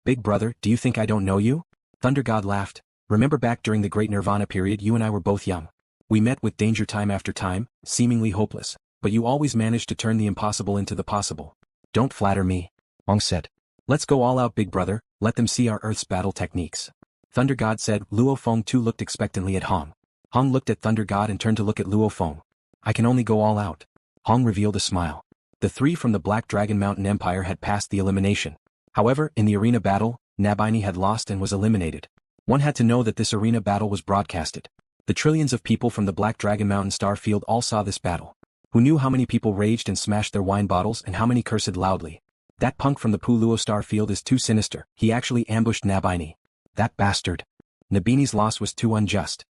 Big brother, do you think I don't know you? Thunder God laughed. Remember back during the Great Nirvana period you and I were both young. We met with danger time after time, seemingly hopeless, but you always managed to turn the impossible into the possible. Don't flatter me, Hong said. Let's go all out, big brother, let them see our Earth's battle techniques. Thunder God said. Luo Feng too looked expectantly at Hong. Hong looked at Thunder God and turned to look at Luo Feng. I can only go all out. Hong revealed a smile. The three from the Black Dragon Mountain Empire had passed the elimination. However, in the arena battle, Nabini had lost and was eliminated. One had to know that this arena battle was broadcasted. The trillions of people from the Black Dragon Mountain star field all saw this battle. Who knew how many people raged and smashed their wine bottles and how many cursed loudly? That punk from the Luo star field is too sinister. He actually ambushed Nabini. That bastard. Nabini's loss was too unjust.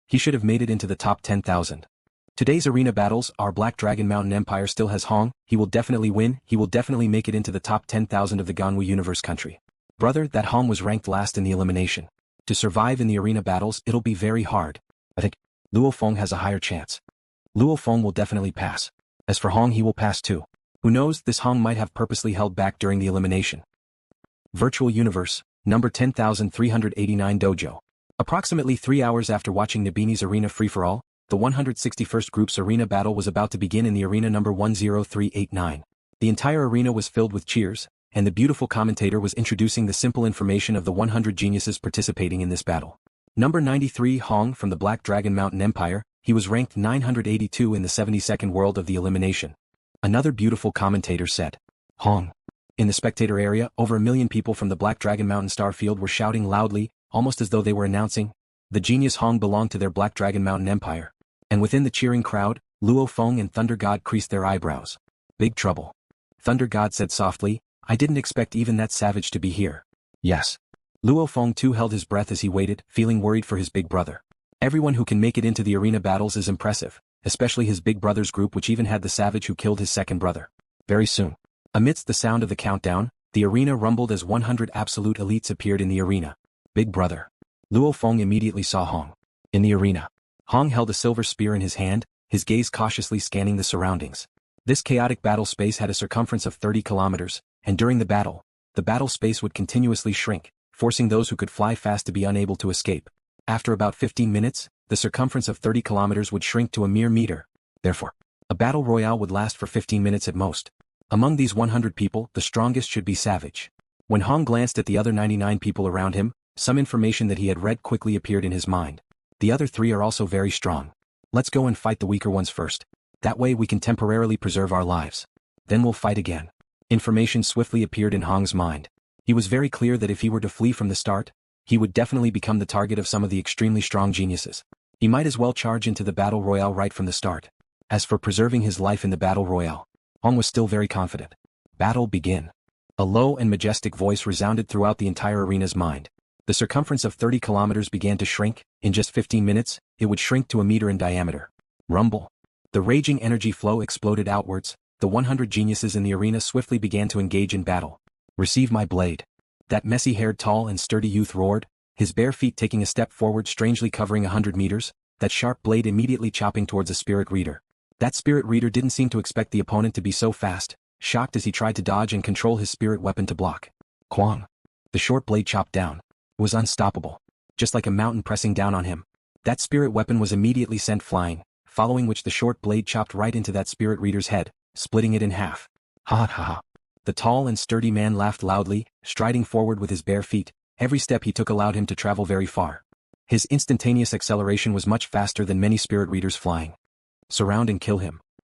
He should have made it into the top 10,000. Today's arena battles, our Black Dragon Mountain Empire still has Hong. He will definitely win. He will definitely make it into the top 10,000 of the Ganwu universe country. Brother, that Hong was ranked last in the elimination. To survive in the arena battles, it'll be very hard. I think Luo Feng has a higher chance. Luo Feng will definitely pass. As for Hong, he will pass too. Who knows, this Hong might have purposely held back during the elimination. Virtual Universe, number 10,389 Dojo. Approximately 3 hours after watching Nabini's arena free-for-all, the 161st group's arena battle was about to begin in the arena number 10389. The entire arena was filled with cheers, and the beautiful commentator was introducing the simple information of the 100 geniuses participating in this battle. Number 93 Hong from the Black Dragon Mountain Empire, he was ranked 982 in the 72nd world of the elimination. Another beautiful commentator said, Hong. In the spectator area, over 1 million people from the Black Dragon Mountain star field were shouting loudly, almost as though they were announcing, the genius Hong belonged to their Black Dragon Mountain Empire. And within the cheering crowd, Luo Feng and Thunder God creased their eyebrows. Big trouble. Thunder God said softly, I didn't expect even that savage to be here. Yes. Luo Feng too held his breath as he waited, feeling worried for his big brother. Everyone who can make it into the arena battles is impressive, especially his big brother's group, which even had the savage who killed his second brother. Very soon. Amidst the sound of the countdown, the arena rumbled as 100 absolute elites appeared in the arena. Big brother. Luo Feng immediately saw Hong. In the arena. Hong held a silver spear in his hand, his gaze cautiously scanning the surroundings. This chaotic battle space had a circumference of 30 kilometers, and during the battle space would continuously shrink, forcing those who could fly fast to be unable to escape. After about 15 minutes, the circumference of 30 kilometers would shrink to a mere meter. Therefore, a battle royale would last for 15 minutes at most. Among these 100 people, the strongest should be Savage. When Hong glanced at the other 99 people around him, some information that he had read quickly appeared in his mind. The other three are also very strong. Let's go and fight the weaker ones first. That way we can temporarily preserve our lives. Then we'll fight again. Information swiftly appeared in Hong's mind. He was very clear that if he were to flee from the start, he would definitely become the target of some of the extremely strong geniuses. He might as well charge into the battle royale right from the start. As for preserving his life in the battle royale, Hong was still very confident. Battle begin. A low and majestic voice resounded throughout the entire arena's mind. The circumference of 30 kilometers began to shrink. In just 15 minutes, it would shrink to a meter in diameter. Rumble. The raging energy flow exploded outwards. The 100 geniuses in the arena swiftly began to engage in battle. Receive my blade. That messy-haired tall and sturdy youth roared, his bare feet taking a step forward strangely covering 100 meters, that sharp blade immediately chopping towards a spirit reader. That spirit reader didn't seem to expect the opponent to be so fast, shocked as he tried to dodge and control his spirit weapon to block. Quang. The short blade chopped down. It was unstoppable. Just like a mountain pressing down on him. That spirit weapon was immediately sent flying, following which the short blade chopped right into that spirit reader's head, splitting it in half. Ha ha ha. The tall and sturdy man laughed loudly, striding forward with his bare feet. Every step he took allowed him to travel very far. His instantaneous acceleration was much faster than many spirit readers flying. Surround and kill him.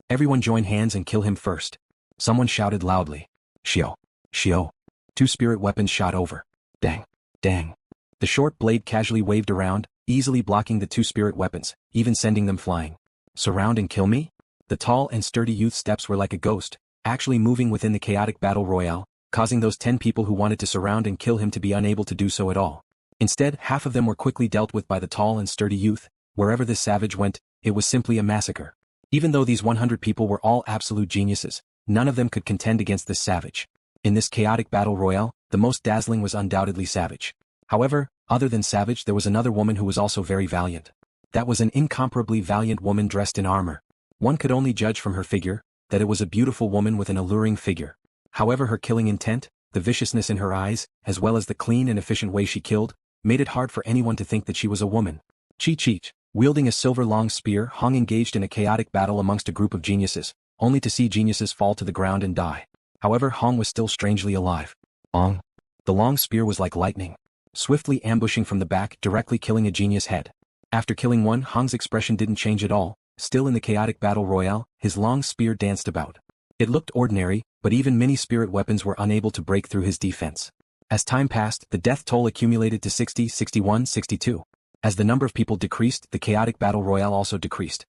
Everyone join hands and kill him first. Someone shouted loudly. Xiao. Xiao. 2 spirit weapons shot over. Dang. Dang. The short blade casually waved around, easily blocking the 2 spirit weapons, even sending them flying. Surround and kill me? The tall and sturdy youth's steps were like a ghost, actually moving within the chaotic battle royale, causing those 10 people who wanted to surround and kill him to be unable to do so at all. Instead, half of them were quickly dealt with by the tall and sturdy youth. Wherever this savage went, it was simply a massacre. Even though these 100 people were all absolute geniuses, none of them could contend against this savage. In this chaotic battle royale, the most dazzling was undoubtedly Savage. However, other than Savage there was another woman who was also very valiant. That was an incomparably valiant woman dressed in armor. One could only judge from her figure, that it was a beautiful woman with an alluring figure. However, her killing intent, the viciousness in her eyes, as well as the clean and efficient way she killed, made it hard for anyone to think that she was a woman. Chi-Chi, wielding a silver long spear, Hong engaged in a chaotic battle amongst a group of geniuses, only to see geniuses fall to the ground and die. However, Hong was still strangely alive. Hong. The long spear was like lightning, swiftly ambushing from the back, directly killing a genius head. After killing one, Hong's expression didn't change at all. Still in the chaotic battle royale, his long spear danced about. It looked ordinary, but even many spirit weapons were unable to break through his defense. As time passed, the death toll accumulated to 60, 61, 62. As the number of people decreased, the chaotic battle royale also decreased.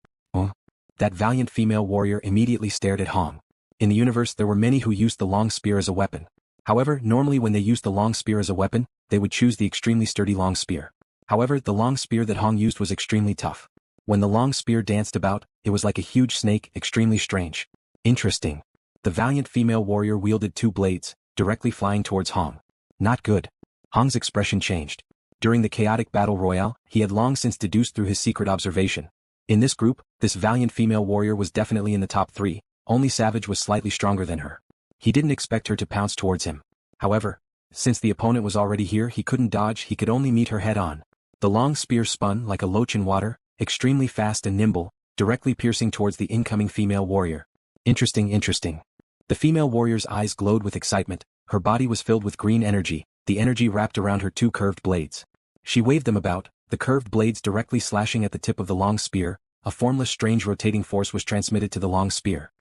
That valiant female warrior immediately stared at Hong. In the universe there were many who used the long spear as a weapon. However, normally when they used the long spear as a weapon, they would choose the extremely sturdy long spear. However, the long spear that Hong used was extremely tough. When the long spear danced about, it was like a huge snake, extremely strange. Interesting. The valiant female warrior wielded two blades, directly flying towards Hong. Not good. Hong's expression changed. During the chaotic battle royale, he had long since deduced through his secret observation. In this group, this valiant female warrior was definitely in the top 3, only Savage was slightly stronger than her. He didn't expect her to pounce towards him. However, since the opponent was already here, he couldn't dodge, he could only meet her head on. The long spear spun like a loach in water, extremely fast and nimble, directly piercing towards the incoming female warrior. Interesting. The female warrior's eyes glowed with excitement, her body was filled with green energy, the energy wrapped around her two curved blades. She waved them about, the curved blades directly slashing at the tip of the long spear. A formless strange rotating force was transmitted to the long spear.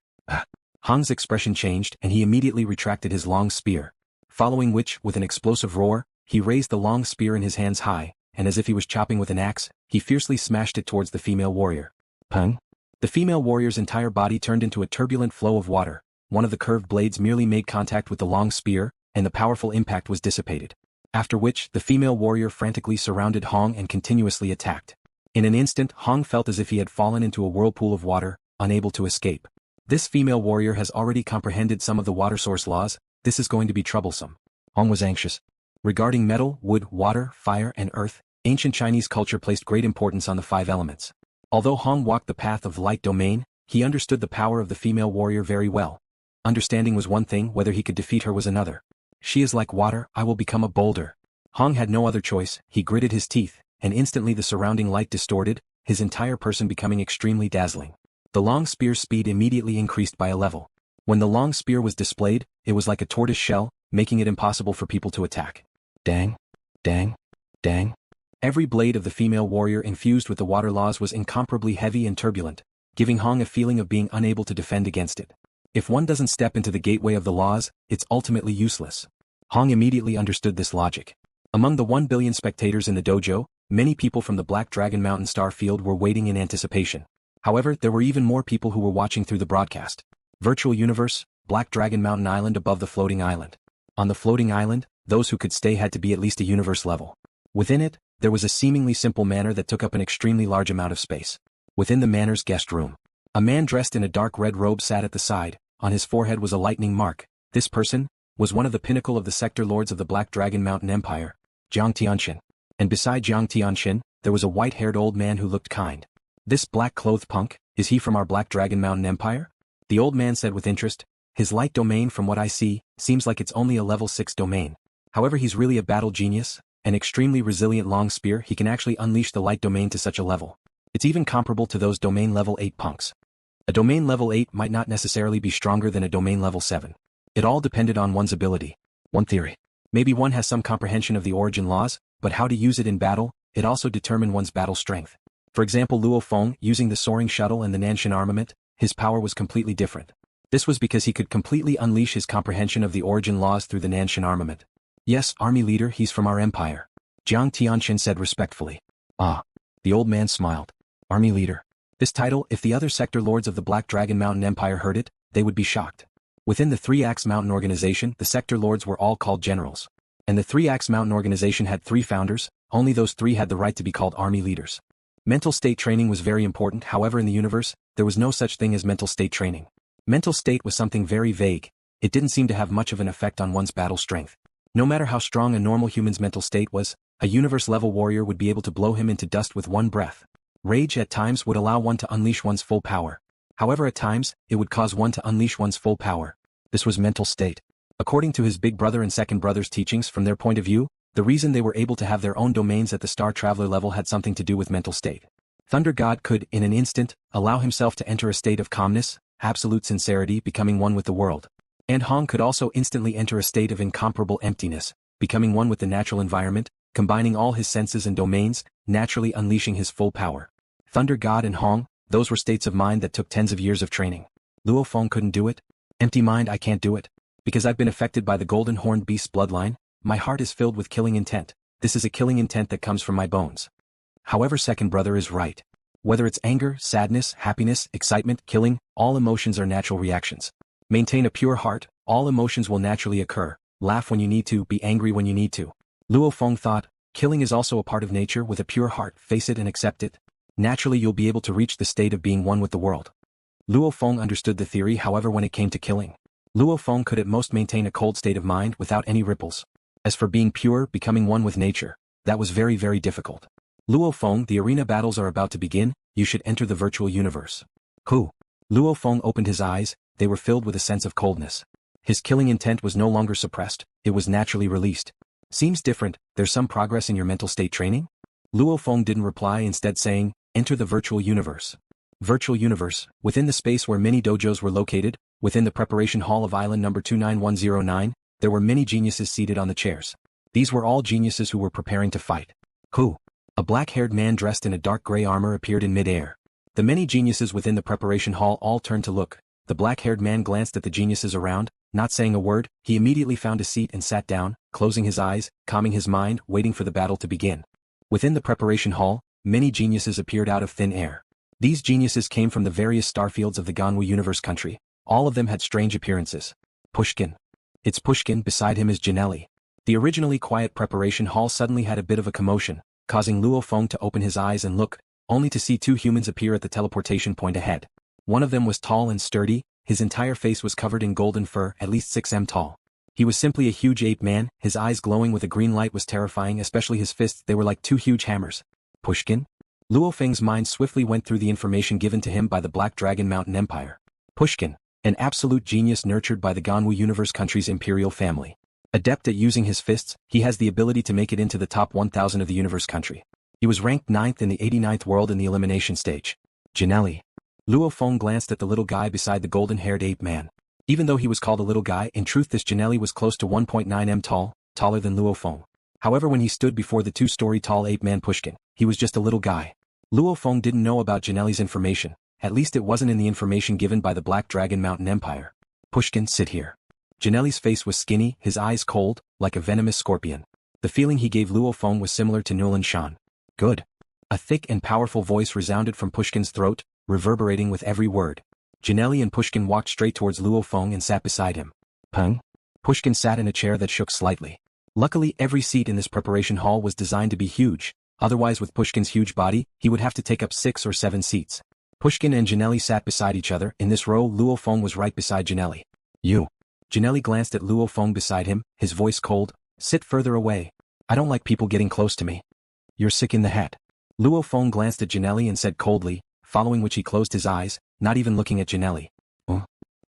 Hong's expression changed and he immediately retracted his long spear. Following which, with an explosive roar, he raised the long spear in his hands high, and as if he was chopping with an axe, he fiercely smashed it towards the female warrior. Pung! The female warrior's entire body turned into a turbulent flow of water. One of the curved blades merely made contact with the long spear, and the powerful impact was dissipated. After which, the female warrior frantically surrounded Hong and continuously attacked. In an instant, Hong felt as if he had fallen into a whirlpool of water, unable to escape. This female warrior has already comprehended some of the water source laws, this is going to be troublesome. Hong was anxious. Regarding metal, wood, water, fire, and earth, ancient Chinese culture placed great importance on the 5 elements. Although Hong walked the path of light domain, he understood the power of the female warrior very well. Understanding was one thing, whether he could defeat her was another. She is like water, I will become a boulder. Hong had no other choice, he gritted his teeth, and instantly the surrounding light distorted, his entire person becoming extremely dazzling. The long spear's speed immediately increased by a level. When the long spear was displayed, it was like a tortoise shell, making it impossible for people to attack. Dang. Every blade of the female warrior infused with the water laws was incomparably heavy and turbulent, giving Hong a feeling of being unable to defend against it. If one doesn't step into the gateway of the laws, it's ultimately useless. Hong immediately understood this logic. Among the 1 billion spectators in the dojo, many people from the Black Dragon Mountain Star Field were waiting in anticipation. However, there were even more people who were watching through the broadcast. Virtual universe, Black Dragon Mountain Island above the floating island. On the floating island, those who could stay had to be at least a universe level. Within it, there was a seemingly simple manor that took up an extremely large amount of space. Within the manor's guest room, a man dressed in a dark red robe sat at the side, on his forehead was a lightning mark. This person was one of the pinnacle of the sector lords of the Black Dragon Mountain Empire, Jiang Tianxin. And beside Jiang Tianxin, there was a white-haired old man who looked kind. This black-clothed punk, is he from our Black Dragon Mountain Empire? The old man said with interest. His light domain from what I see, seems like it's only a level 6 domain. However, he's really a battle genius, an extremely resilient long spear, he can actually unleash the light domain to such a level. It's even comparable to those domain level 8 punks. A domain level 8 might not necessarily be stronger than a domain level 7. It all depended on one's ability. One theory. Maybe one has some comprehension of the origin laws, but how to use it in battle, it also determined one's battle strength. For example, Luo Feng, using the soaring shuttle and the Nan Shen Armament, his power was completely different. This was because he could completely unleash his comprehension of the origin laws through the Nan Shen Armament. Yes, army leader, he's from our empire. Jiang Tianxin said respectfully. Ah. The old man smiled. Army leader. This title, if the other sector lords of the Black Dragon Mountain Empire heard it, they would be shocked. Within the 3-Axe Mountain organization, the sector lords were all called generals. And the 3-Axe Mountain organization had 3 founders, only those 3 had the right to be called army leaders. Mental state training was very important, however in the universe, there was no such thing as mental state training. Mental state was something very vague, it didn't seem to have much of an effect on one's battle strength. No matter how strong a normal human's mental state was, a universe-level warrior would be able to blow him into dust with one breath. Rage at times would allow one to unleash one's full power. However, at times, it would cause one to unleash one's full power. This was mental state. According to his big brother and second brother's teachings from their point of view, the reason they were able to have their own domains at the Star Traveler level had something to do with mental state. Thunder God could, in an instant, allow himself to enter a state of calmness, absolute sincerity, becoming one with the world. And Hong could also instantly enter a state of incomparable emptiness, becoming one with the natural environment, combining all his senses and domains, naturally unleashing his full power. Thunder God and Hong, those were states of mind that took tens of years of training. Luo Feng couldn't do it? Empty mind, I can't do it. Because I've been affected by the golden horned beast's bloodline, my heart is filled with killing intent. This is a killing intent that comes from my bones. However, second brother is right. Whether it's anger, sadness, happiness, excitement, killing, all emotions are natural reactions. Maintain a pure heart, all emotions will naturally occur. Laugh when you need to, be angry when you need to. Luo Feng thought, killing is also a part of nature. With a pure heart, face it and accept it. Naturally you'll be able to reach the state of being one with the world. Luo Feng understood the theory. However, when it came to killing, Luo Feng could at most maintain a cold state of mind without any ripples. As for being pure, becoming one with nature, that was very, very difficult. Luo Feng, the arena battles are about to begin, you should enter the virtual universe. Who? Luo Feng opened his eyes, they were filled with a sense of coldness. His killing intent was no longer suppressed, it was naturally released. Seems different, there's some progress in your mental state training? Luo Feng didn't reply, instead saying, enter the virtual universe. Virtual universe, within the space where many dojos were located, within the preparation hall of island number 29109, there were many geniuses seated on the chairs. These were all geniuses who were preparing to fight. Who? A black-haired man dressed in a dark gray armor appeared in mid-air. The many geniuses within the preparation hall all turned to look. The black-haired man glanced at the geniuses around, not saying a word, he immediately found a seat and sat down, closing his eyes, calming his mind, waiting for the battle to begin. Within the preparation hall, many geniuses appeared out of thin air. These geniuses came from the various starfields of the Ganwu universe country. All of them had strange appearances. Pushkin. It's Pushkin, beside him is Ginelli. The originally quiet preparation hall suddenly had a bit of a commotion, causing Luo Feng to open his eyes and look, only to see two humans appear at the teleportation point ahead. One of them was tall and sturdy, his entire face was covered in golden fur, at least 6 m tall. He was simply a huge ape man, his eyes glowing with a green light was terrifying, especially his fists, they were like two huge hammers. Pushkin? LuoFeng's mind swiftly went through the information given to him by the Black Dragon Mountain Empire. Pushkin, an absolute genius nurtured by the Ganwu universe country's imperial family. Adept at using his fists, he has the ability to make it into the top 1000 of the universe country. He was ranked 9th in the 89th world in the elimination stage. Ginelli. Luo Feng glanced at the little guy beside the golden-haired ape man. Even though he was called a little guy, in truth this Ginelli was close to 1.9 m tall, taller than Luo Feng. However, when he stood before the 2-story tall ape man Pushkin, he was just a little guy. Luo Feng didn't know about Ginelli's information, at least it wasn't in the information given by the Black Dragon Mountain Empire. Pushkin, sit here. Ginelli's face was skinny, his eyes cold, like a venomous scorpion. The feeling he gave Luo Feng was similar to Nan Shen. Good. A thick and powerful voice resounded from Pushkin's throat, reverberating with every word. Ginelli and Pushkin walked straight towards Luo Feng and sat beside him. Peng? Pushkin sat in a chair that shook slightly. Luckily, every seat in this preparation hall was designed to be huge, otherwise with Pushkin's huge body, he would have to take up 6 or 7 seats. Pushkin and Ginelli sat beside each other. In this row, Luo Feng was right beside Ginelli. You. Ginelli glanced at Luo Feng beside him, his voice cold. Sit further away. I don't like people getting close to me. You're sick in the head. Luo Feng glanced at Ginelli and said coldly, following which he closed his eyes, not even looking at Ginelli.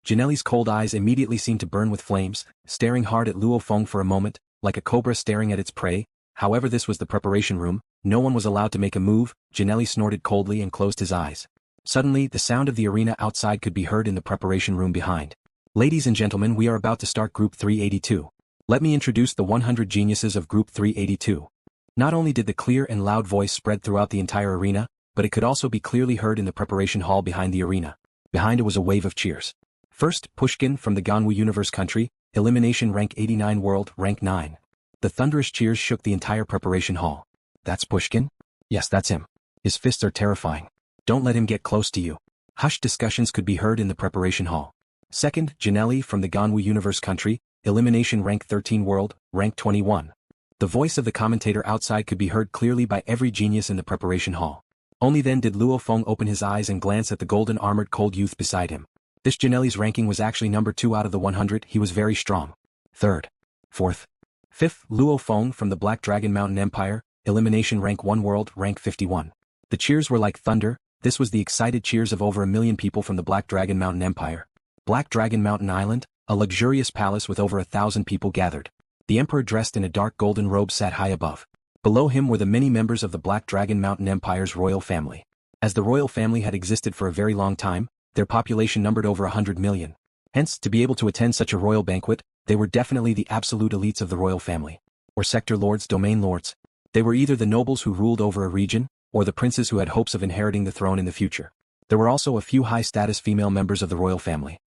Ginelli's cold eyes immediately seemed to burn with flames, staring hard at Luo Feng for a moment, like a cobra staring at its prey. However, this was the preparation room, no one was allowed to make a move. Ginelli snorted coldly and closed his eyes. Suddenly, the sound of the arena outside could be heard in the preparation room behind. Ladies and gentlemen, we are about to start Group 382. Let me introduce the 100 geniuses of Group 382. Not only did the clear and loud voice spread throughout the entire arena, but it could also be clearly heard in the preparation hall behind the arena. Behind it was a wave of cheers. First, Pushkin from the Ganwu universe country, elimination rank 89 world, rank 9. The thunderous cheers shook the entire preparation hall. That's Pushkin? Yes, that's him. His fists are terrifying. Don't let him get close to you. Hushed discussions could be heard in the preparation hall. Second, Ginelli from the Ganwu universe country, elimination rank 13 world, rank 21. The voice of the commentator outside could be heard clearly by every genius in the preparation hall. Only then did Luo Feng open his eyes and glance at the golden armored cold youth beside him. This Ginelli's ranking was actually number 2 out of the 100, he was very strong. Third. Fourth. Fifth, Luo Feng from the Black Dragon Mountain Empire, elimination rank 1 world, rank 51. The cheers were like thunder, this was the excited cheers of over 1 million people from the Black Dragon Mountain Empire. Black Dragon Mountain Island, A luxurious palace with over 1,000 people gathered. The emperor dressed in a dark golden robe sat high above. Below him were the many members of the Black Dragon Mountain Empire's royal family. As the royal family had existed for a very long time, their population numbered over 100 million. Hence, to be able to attend such a royal banquet, they were definitely the absolute elites of the royal family. Or sector lords, domain lords. They were either the nobles who ruled over a region, or the princes who had hopes of inheriting the throne in the future. There were also a few high-status female members of the royal family.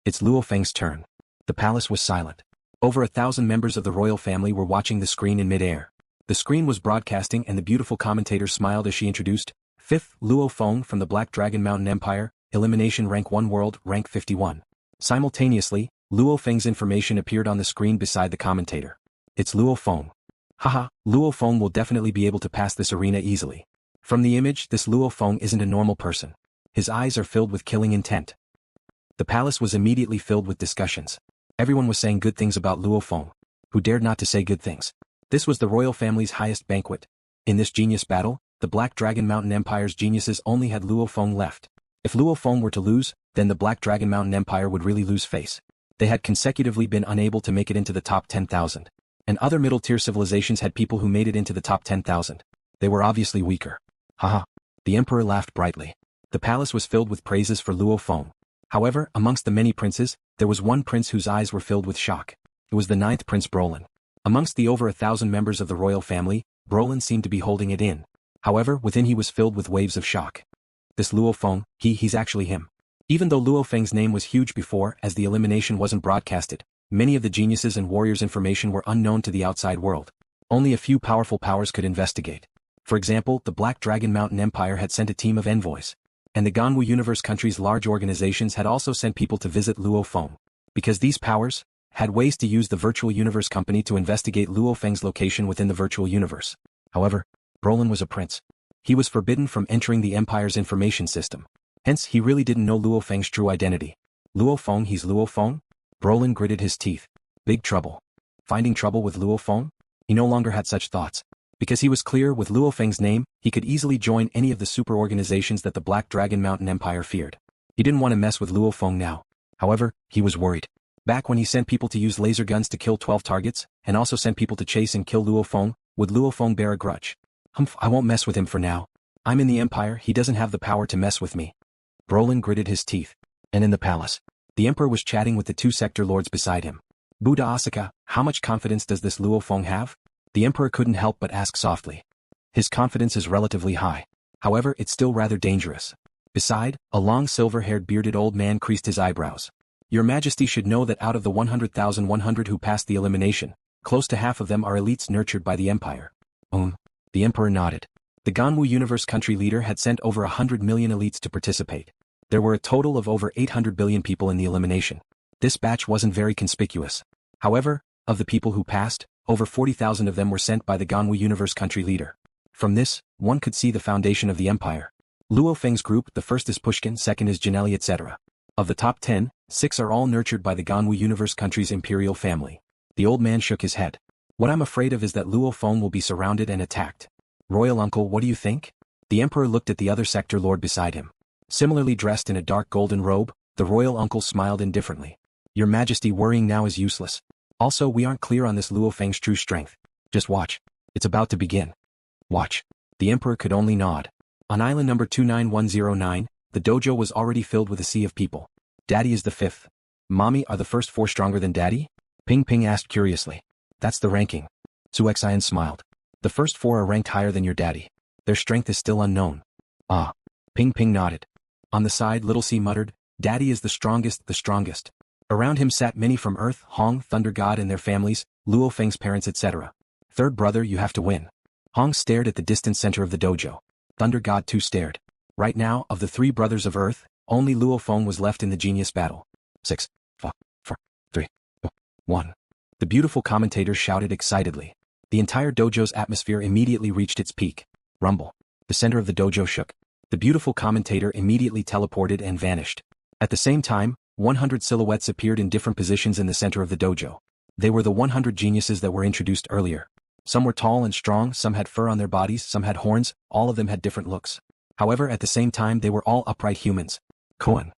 It's LuoFeng's turn. The palace was silent. Over 1,000 members of the royal family were watching the screen in mid-air. The screen was broadcasting and the beautiful commentator smiled as she introduced, 5th, Luo Feng from the Black Dragon Mountain Empire, elimination rank 1 world, rank 51. Simultaneously, Luo Feng's information appeared on the screen beside the commentator. It's Luo Feng. Haha, Luo Feng will definitely be able to pass this arena easily. From the image, this Luo Feng isn't a normal person. His eyes are filled with killing intent. The palace was immediately filled with discussions. Everyone was saying good things about Luo Feng. Who dared not to say good things? This was the royal family's highest banquet. In this genius battle, the Black Dragon Mountain Empire's geniuses only had Luo Feng left. If Luo Feng were to lose, then the Black Dragon Mountain Empire would really lose face. They had consecutively been unable to make it into the top 10,000. And other middle-tier civilizations had people who made it into the top 10,000. They were obviously weaker. Haha. The emperor laughed brightly. The palace was filled with praises for Luo Feng. However, amongst the many princes, there was one prince whose eyes were filled with shock. It was the 9th Prince Brolin. Amongst the over 1,000 members of the royal family, Brolin seemed to be holding it in. However, within he was filled with waves of shock. This Luo Feng, he's actually him. Even though Luo Feng's name was huge before, as the elimination wasn't broadcasted, many of the geniuses and warriors' information were unknown to the outside world. Only a few powerful powers could investigate. For example, the Black Dragon Mountain Empire had sent a team of envoys. And the Ganwu Universe countries' large organizations had also sent people to visit Luo Feng. Because these powers had ways to use the Virtual Universe Company to investigate Luo Feng's location within the virtual universe. However, Brolin was a prince. He was forbidden from entering the Empire's information system. Hence, he really didn't know Luo Feng's true identity. Luo Feng, he's Luo Feng? Brolin gritted his teeth. Big trouble. Finding trouble with Luo Feng? He no longer had such thoughts. Because he was clear with Luo Feng's name, he could easily join any of the super organizations that the Black Dragon Mountain Empire feared. He didn't want to mess with Luo Feng now. However, he was worried. Back when he sent people to use laser guns to kill 12 targets, and also sent people to chase and kill Luo Feng, would Luo Feng bear a grudge? Humph, I won't mess with him for now. I'm in the Empire, he doesn't have the power to mess with me. Brolin gritted his teeth. And in the palace, the emperor was chatting with the 2 sector lords beside him. Buddha Asaka, how much confidence does this Luo Feng have? The emperor couldn't help but ask softly. His confidence is relatively high. However, it's still rather dangerous. Beside, a long silver-haired bearded old man creased his eyebrows. Your Majesty should know that out of the 100,100 who passed the elimination, close to half of them are elites nurtured by the Empire. The emperor nodded. The Ganwu Universe country leader had sent over 100 million elites to participate. There were a total of over 800 billion people in the elimination. This batch wasn't very conspicuous. However, of the people who passed, over 40,000 of them were sent by the Ganwu Universe country leader. From this, one could see the foundation of the Empire. Luo Feng's group, the first is Pushkin, second is Ginelli, etc. Of the top 10, 6 are all nurtured by the Ganwu Universe country's imperial family. The old man shook his head. What I'm afraid of is that Luo Feng will be surrounded and attacked. Royal uncle, what do you think? The emperor looked at the other sector lord beside him. Similarly dressed in a dark golden robe, the royal uncle smiled indifferently. Your Majesty, worrying now is useless. Also, we aren't clear on this Luo Feng's true strength. Just watch. It's about to begin. Watch. The emperor could only nod. On island number 29109, the dojo was already filled with a sea of people. Daddy is the 5th. Mommy, are the first 4 stronger than Daddy? Ping Ping asked curiously. That's the ranking. Suexian smiled. The first 4 are ranked higher than your daddy. Their strength is still unknown. Ah. Ping Ping nodded. On the side, Little C muttered, Daddy is the strongest, the strongest. Around him sat many from Earth, Hong, Thunder God and their families, Luo Feng's parents, etc. Third brother, you have to win. Hong stared at the distant center of the dojo. Thunder God too stared. Right now, of the 3 brothers of Earth, only Luo Feng was left in the genius battle. 6, 5, 4, 3, 2, 1. The beautiful commentator shouted excitedly. The entire dojo's atmosphere immediately reached its peak. Rumble. The center of the dojo shook. The beautiful commentator immediately teleported and vanished. At the same time, 100 silhouettes appeared in different positions in the center of the dojo. They were the 100 geniuses that were introduced earlier. Some were tall and strong, some had fur on their bodies, some had horns, all of them had different looks. However, at the same time they were all upright humans. Koan.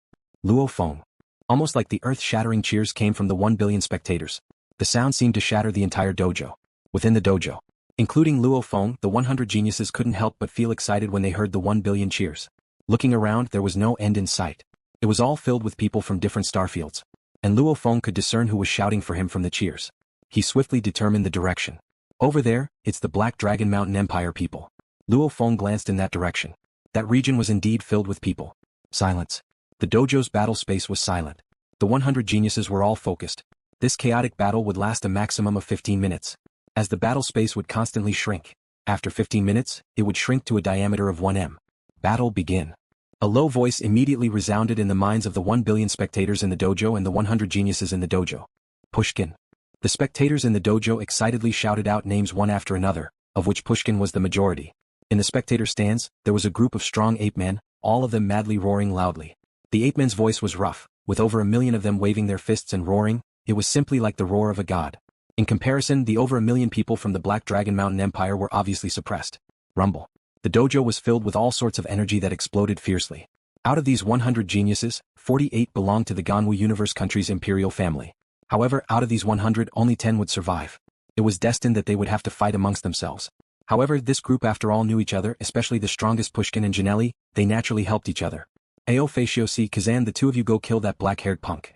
Luo Feng. Almost like the earth-shattering cheers came from the 1 billion spectators. The sound seemed to shatter the entire dojo. Within the dojo, including Luo Feng, the 100 geniuses couldn't help but feel excited when they heard the 1 billion cheers. Looking around, there was no end in sight. It was all filled with people from different starfields. And Luo Feng could discern who was shouting for him from the cheers. He swiftly determined the direction. Over there, it's the Black Dragon Mountain Empire people. Luo Feng glanced in that direction. That region was indeed filled with people. Silence. The dojo's battle space was silent. The 100 geniuses were all focused. This chaotic battle would last a maximum of 15 minutes. As the battle space would constantly shrink. After 15 minutes, it would shrink to a diameter of 1 m. Battle begin. A low voice immediately resounded in the minds of the 1 billion spectators in the dojo and the 100 geniuses in the dojo. Pushkin. The spectators in the dojo excitedly shouted out names one after another, of which Pushkin was the majority. In the spectator stands, there was a group of strong ape-men, all of them madly roaring loudly. The ape-men's voice was rough, with over 1 million of them waving their fists and roaring. It was simply like the roar of a god. In comparison, the over 1 million people from the Black Dragon Mountain Empire were obviously suppressed. Rumble. The dojo was filled with all sorts of energy that exploded fiercely. Out of these 100 geniuses, 48 belonged to the Ganwu Universe country's imperial family. However, out of these 100, only 10 would survive. It was destined that they would have to fight amongst themselves. However, this group after all knew each other, especially the strongest Pushkin and Ginelli. They naturally helped each other. Ayo Fei Xiu Si, Kazan, the two of you go kill that black-haired punk.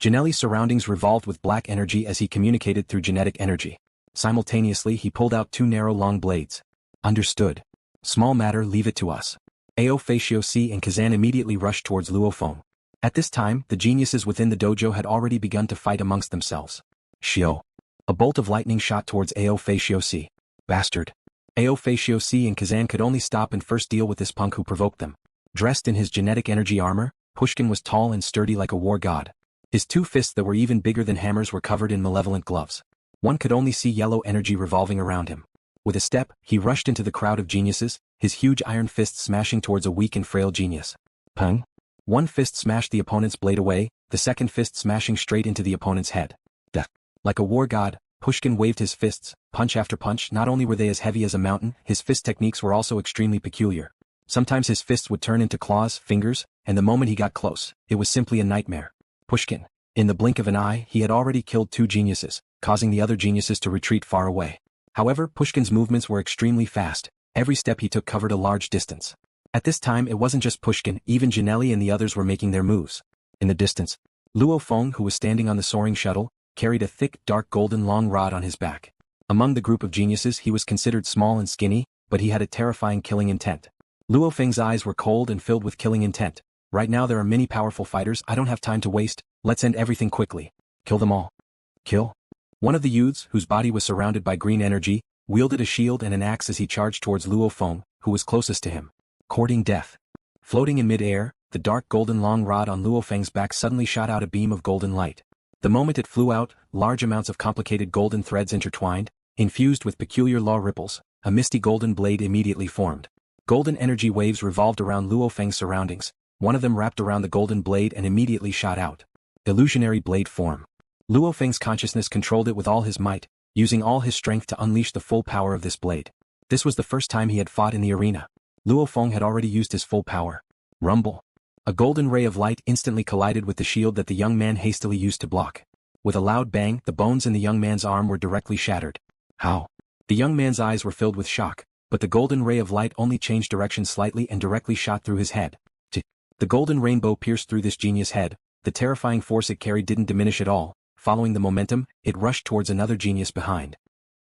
Ginelli's surroundings revolved with black energy as he communicated through genetic energy. Simultaneously, he pulled out 2 narrow long blades. Understood. Small matter, leave it to us. Ayo Fei Xiu Si and Kazan immediately rushed towards Luo Feng. At this time, the geniuses within the dojo had already begun to fight amongst themselves. Shio. A bolt of lightning shot towards Ayo Fei Xiu Si. Bastard. Ayo Fei Xiu Si and Kazan could only stop and first deal with this punk who provoked them. Dressed in his genetic energy armor, Pushkin was tall and sturdy like a war god. His 2 fists that were even bigger than hammers were covered in malevolent gloves. One could only see yellow energy revolving around him. With a step, he rushed into the crowd of geniuses, his huge iron fist smashing towards a weak and frail genius. Peng. One fist smashed the opponent's blade away, the second fist smashing straight into the opponent's head. Duh. Like a war god, Pushkin waved his fists, punch after punch. Not only were they as heavy as a mountain, his fist techniques were also extremely peculiar. Sometimes his fists would turn into claws, fingers, and the moment he got close, it was simply a nightmare. Pushkin. In the blink of an eye, he had already killed 2 geniuses, causing the other geniuses to retreat far away. However, Pushkin's movements were extremely fast. Every step he took covered a large distance. At this time, it wasn't just Pushkin, even Ginelli and the others were making their moves. In the distance, Luo Feng, who was standing on the soaring shuttle, carried a thick, dark golden long rod on his back. Among the group of geniuses, he was considered small and skinny, but he had a terrifying killing intent. Luo Feng's eyes were cold and filled with killing intent. Right now there are many powerful fighters, I don't have time to waste, let's end everything quickly. Kill them all. Kill? One of the youths, whose body was surrounded by green energy, wielded a shield and an axe as he charged towards Luo Feng, who was closest to him. Courting death. Floating in mid-air, the dark golden long rod on Luo Feng's back suddenly shot out a beam of golden light. The moment it flew out, large amounts of complicated golden threads intertwined, infused with peculiar law ripples, a misty golden blade immediately formed. Golden energy waves revolved around Luo Feng's surroundings, one of them wrapped around the golden blade and immediately shot out. Illusionary blade form. Luo Feng's consciousness controlled it with all his might, using all his strength to unleash the full power of this blade. This was the first time he had fought in the arena. Luo Feng had already used his full power. Rumble. A golden ray of light instantly collided with the shield that the young man hastily used to block. With a loud bang, the bones in the young man's arm were directly shattered. How? The young man's eyes were filled with shock, but the golden ray of light only changed direction slightly and directly shot through his head. The golden rainbow pierced through this genius head. The terrifying force it carried didn't diminish at all. Following the momentum, it rushed towards another genius behind.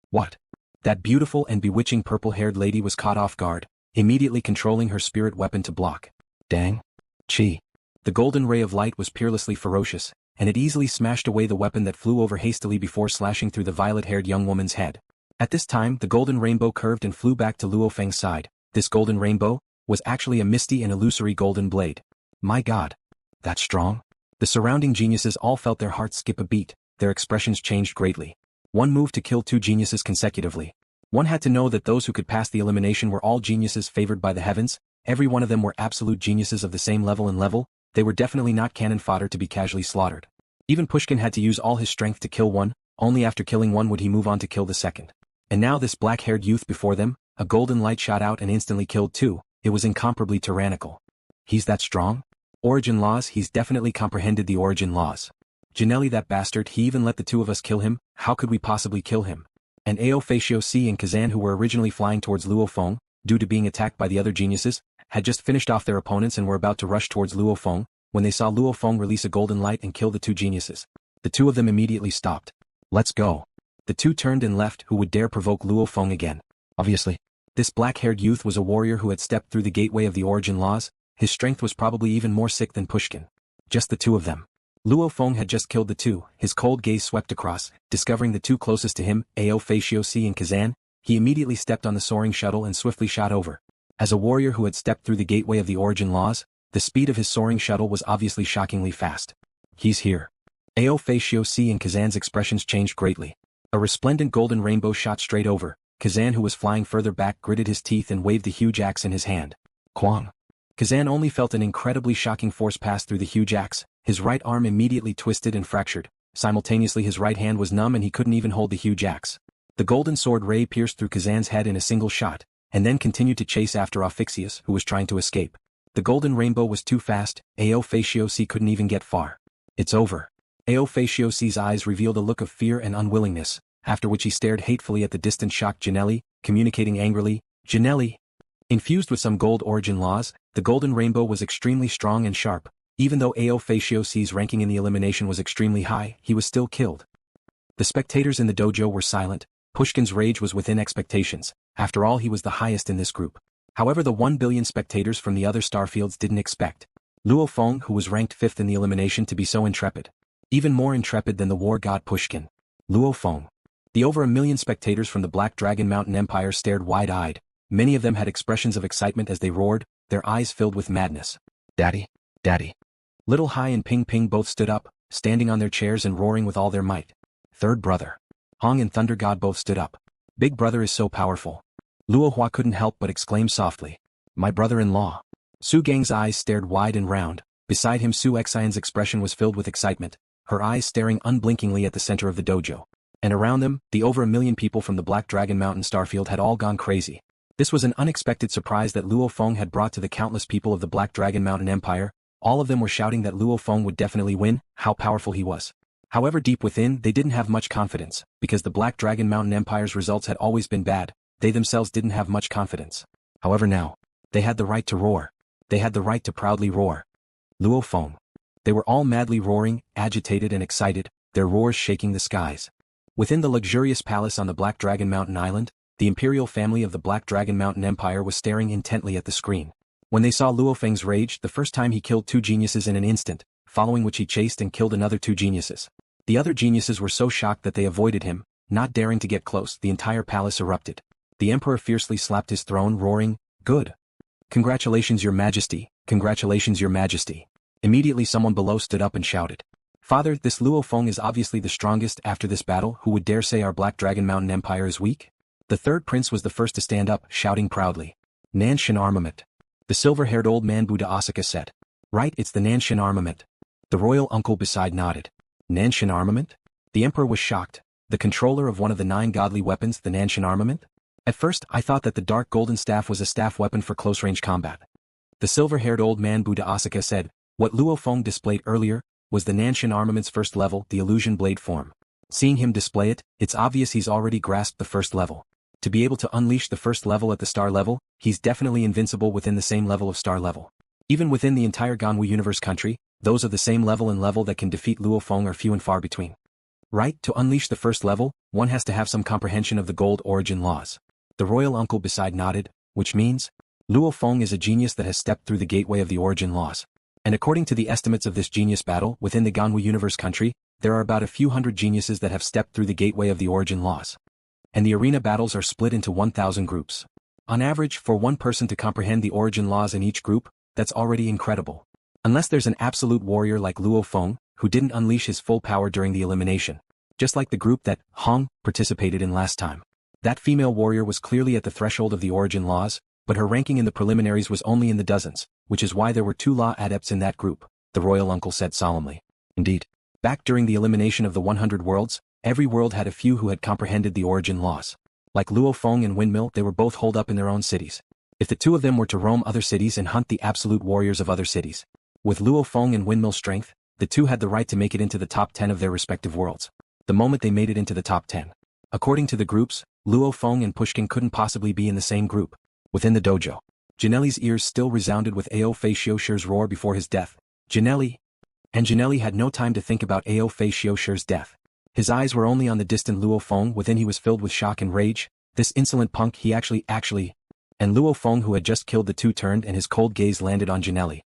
What? That beautiful and bewitching purple-haired lady was caught off guard, immediately controlling her spirit weapon to block. Dang. Chi. The golden ray of light was peerlessly ferocious, and it easily smashed away the weapon that flew over hastily before slashing through the violet-haired young woman's head. At this time, the golden rainbow curved and flew back to Luo Feng's side. This golden rainbow was actually a misty and illusory golden blade. My god. That strong? The surrounding geniuses all felt their hearts skip a beat, their expressions changed greatly. One move to kill 2 geniuses consecutively. One had to know that those who could pass the elimination were all geniuses favored by the heavens. Every one of them were absolute geniuses of the same level, they were definitely not cannon fodder to be casually slaughtered. Even Pushkin had to use all his strength to kill one, only after killing one would he move on to kill the second. And now this black-haired youth before them, a golden light shot out and instantly killed 2, it was incomparably tyrannical. He's that strong? Origin laws, he's definitely comprehended the origin laws. Ginelli, that bastard, he even let the two of us kill him. How could we possibly kill him? And Fei Xiu Si and Kazan, who were originally flying towards Luo Feng, due to being attacked by the other geniuses, had just finished off their opponents and were about to rush towards Luo Feng, when they saw Luo Feng release a golden light and kill the two geniuses. The two of them immediately stopped. Let's go. The two turned and left. Who would dare provoke Luo Feng again? Obviously. This black-haired youth was a warrior who had stepped through the gateway of the origin laws. His strength was probably even more sick than Pushkin. Just the two of them. Luo Feng had just killed the two. His cold gaze swept across, discovering the two closest to him, Fei Xiu Si and Kazan. He immediately stepped on the soaring shuttle and swiftly shot over. As a warrior who had stepped through the gateway of the origin laws, the speed of his soaring shuttle was obviously shockingly fast. He's here. Fei Xiu Si and Kazan's expressions changed greatly. A resplendent golden rainbow shot straight over. Kazan, who was flying further back, gritted his teeth and waved the huge axe in his hand. Quang. Kazan only felt an incredibly shocking force pass through the huge axe. His right arm immediately twisted and fractured. Simultaneously his right hand was numb and he couldn't even hold the huge axe. The golden sword ray pierced through Kazan's head in a single shot, and then continued to chase after Ophixius, who was trying to escape. The golden rainbow was too fast. Fei Xiu Si couldn't even get far. It's over. Fei Xiu Si's eyes revealed a look of fear and unwillingness, after which he stared hatefully at the distant shocked Ginelli, communicating angrily, Ginelli. Infused with some gold origin laws, the golden rainbow was extremely strong and sharp. Even though Fei Xiu Si's ranking in the elimination was extremely high, he was still killed. The spectators in the dojo were silent. Pushkin's rage was within expectations. After all, he was the highest in this group. However, the 1 billion spectators from the other starfields didn't expect Luo Feng, who was ranked 5th in the elimination, to be so intrepid. Even more intrepid than the war god Pushkin. Luo Feng. The over 1 million spectators from the Black Dragon Mountain Empire stared wide-eyed. Many of them had expressions of excitement as they roared, their eyes filled with madness. Daddy, Daddy. Little Hai and Ping Ping both stood up, standing on their chairs and roaring with all their might. Third brother. Hong and Thunder God both stood up. Big brother is so powerful. Luo Hua couldn't help but exclaim softly. My brother-in-law. Su Gang's eyes stared wide and round. Beside him, Su Xian's expression was filled with excitement, her eyes staring unblinkingly at the center of the dojo. And around them, the over 1 million people from the Black Dragon Mountain Starfield had all gone crazy. This was an unexpected surprise that Luo Feng had brought to the countless people of the Black Dragon Mountain Empire. All of them were shouting that Luo Feng would definitely win, how powerful he was. However, deep within, they didn't have much confidence, because the Black Dragon Mountain Empire's results had always been bad. They themselves didn't have much confidence. However, now, they had the right to roar. They had the right to proudly roar. Luo Feng. They were all madly roaring, agitated and excited, their roars shaking the skies. Within the luxurious palace on the Black Dragon Mountain Island, the imperial family of the Black Dragon Mountain Empire was staring intently at the screen. When they saw LuoFeng's rage, the first time he killed 2 geniuses in an instant, following which he chased and killed another 2 geniuses. The other geniuses were so shocked that they avoided him, not daring to get close. The entire palace erupted. The emperor fiercely slapped his throne, roaring, "Good! Congratulations, your majesty, congratulations, your majesty." Immediately someone below stood up and shouted, "Father, this Luo Feng is obviously the strongest. After this battle, who would dare say our Black Dragon Mountain Empire is weak?" The third prince was the first to stand up, shouting proudly, "Nan Shen Armament." The silver-haired old man Buddha Asaka said, "Right, it's the Nan Shen Armament." The royal uncle beside nodded. Nan Shen Armament? The emperor was shocked. The controller of one of the 9 godly weapons, the Nan Shen Armament? At first, I thought that the dark golden staff was a staff weapon for close-range combat. The silver-haired old man Buddha Asaka said, "What Luo Feng displayed earlier was the Nan Shen Armament's first level, the illusion blade form. Seeing him display it, it's obvious he's already grasped the first level. To be able to unleash the first level at the star level, he's definitely invincible within the same level of star level. Even within the entire Ganwu universe country, those of the same level and level that can defeat Luo Feng are few and far between. Right, to unleash the first level, one has to have some comprehension of the gold origin laws." The royal uncle beside nodded, which means, Luo Feng is a genius that has stepped through the gateway of the origin laws. And according to the estimates of this genius battle, within the Ganwu universe country, there are about a few hundred geniuses that have stepped through the gateway of the origin laws. And the arena battles are split into 1,000 groups. On average, for one person to comprehend the origin laws in each group, that's already incredible. Unless there's an absolute warrior like Luo Feng, who didn't unleash his full power during the elimination. Just like the group that Hong participated in last time. That female warrior was clearly at the threshold of the origin laws, but her ranking in the preliminaries was only in the dozens, which is why there were 2 law adepts in that group, the royal uncle said solemnly. Indeed. Back during the elimination of the 100 worlds, every world had a few who had comprehended the origin laws. Like Luo Feng and Windmill, they were both holed up in their own cities. If the 2 of them were to roam other cities and hunt the absolute warriors of other cities, With Luo Feng and windmill strength, the two had the right to make it into the top 10 of their respective worlds. The moment they made it into the top 10. According to the groups, Luo Feng and Pushkin couldn't possibly be in the same group. Within the dojo, Ginelli's ears still resounded with Fei Xiu Si's roar before his death. Ginelli had no time to think about Fei Xiu Si's death. His eyes were only on the distant Luo Feng. Within he was filled with shock and rage. This insolent punk, he actually. And Luo Feng, who had just killed the two, turned and his cold gaze landed on Ginelli.